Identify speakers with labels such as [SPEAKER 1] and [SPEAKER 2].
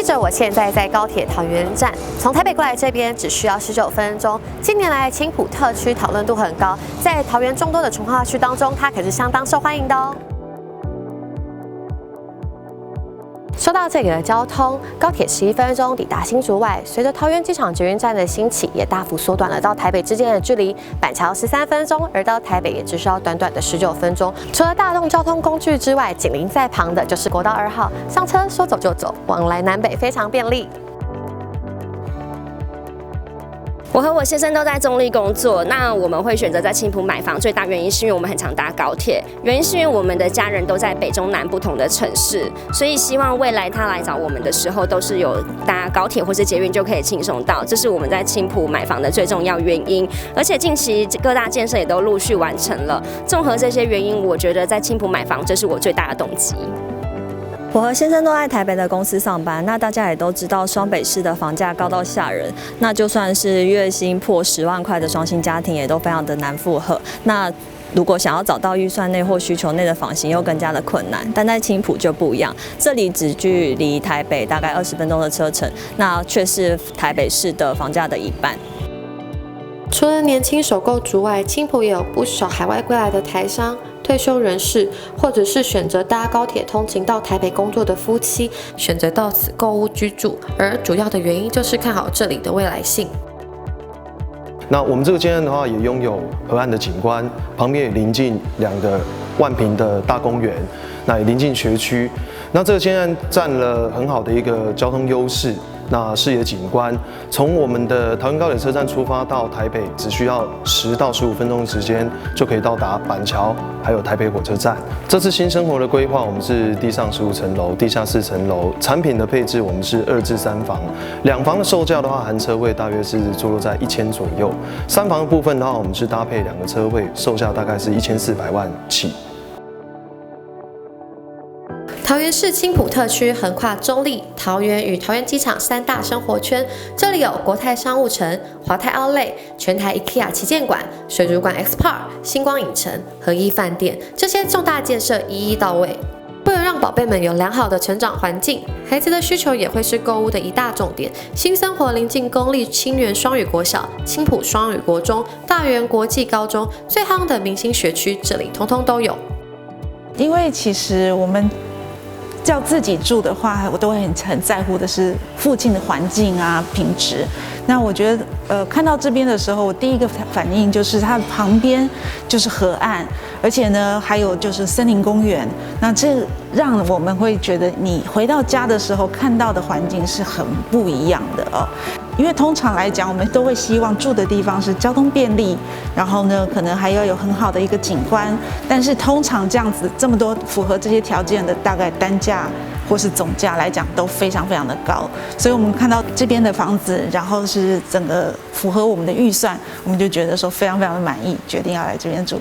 [SPEAKER 1] 着我现在在高铁桃园站，从台北过来这边只需要19分钟。近年来，青埔特区讨论度很高，在桃园众多的重划区当中，它可是相当受欢迎的哦。说到这里的交通，高铁11分钟抵达新竹外，随着桃园机场捷运站的兴起，也大幅缩短了到台北之间的距离。板桥13分钟，而到台北也只需要短短的19分钟。除了大众交通工具之外，紧邻在旁的就是国道2号，上车说走就走，往来南北非常便利。
[SPEAKER 2] 我和我先生都在中立工作，那我们会选择在青埔买房，最大原因是因为我们很常搭高铁，原因是因为我们的家人都在北中南不同的城市，所以希望未来他来找我们的时候，都是有搭高铁或是捷运就可以轻松到，这是我们在青埔买房的最重要原因。而且近期各大建设也都陆续完成了，综合这些原因，我觉得在青埔买房，这是我最大的动机。
[SPEAKER 3] 我和先生都在台北的公司上班，那大家也都知道双北市的房价高到吓人，那就算是月薪破10万块的双薪家庭也都非常的难负荷。那如果想要找到预算内或需求内的房型又更加的困难，但在青埔就不一样，这里只距离台北大概20分钟的车程，那却是台北市的房价的1半。
[SPEAKER 1] 除了年轻首购族外，青埔也有不少海外归来的台商、退休人士，或者是选择搭高铁通勤到台北工作的夫妻，选择到此购屋居住，而主要的原因就是看好这里的未来性。
[SPEAKER 4] 那我们这个建案的话，也拥有河岸的景观，旁边也临近2个万坪的大公园，那也临近学区。那这个建案占了很好的一个交通优势。那视野景观，从我们的桃园高铁车站出发到台北，只需要10到15分钟的时间，就可以到达板桥，还有台北火车站。这次新生活的规划，我们是地上15层楼，地下4层楼。产品的配置，我们是2至3房，2房的售价的话，含车位大约是坐落在1000左右。3房的部分的话，我们是搭配2个车位，售价大概是1400万起。
[SPEAKER 1] 桃园市青埔特区横跨中立、桃园与桃园机场3大生活圈，这里有国泰商务城、华泰Outlet、全台 IKEA 旗舰馆、水族馆 X Park、星光影城、合一饭店，这些重大建设一一到位。为了让宝贝们有良好的成长环境，孩子的需求也会是购物的一大重点。新生活临近公立清源双语国小、青埔双语国中、大园国际高中，最夯的明星学区，这里通通都有。
[SPEAKER 5] 因为其实我们叫自己住的话，我都会很在乎的是附近的环境啊、品质。那我觉得，看到这边的时候，我第一个反应就是它旁边就是河岸，而且呢，还有就是森林公园。那这让我们会觉得，你回到家的时候看到的环境是很不一样的哦。因为通常来讲，我们都会希望住的地方是交通便利，然后呢，可能还要有很好的一个景观。但是通常这样子这么多符合这些条件的，大概单价或是总价来讲都非常非常的高。所以我们看到这边的房子，然后是整个符合我们的预算，我们就觉得说非常非常的满意，决定要来这边住。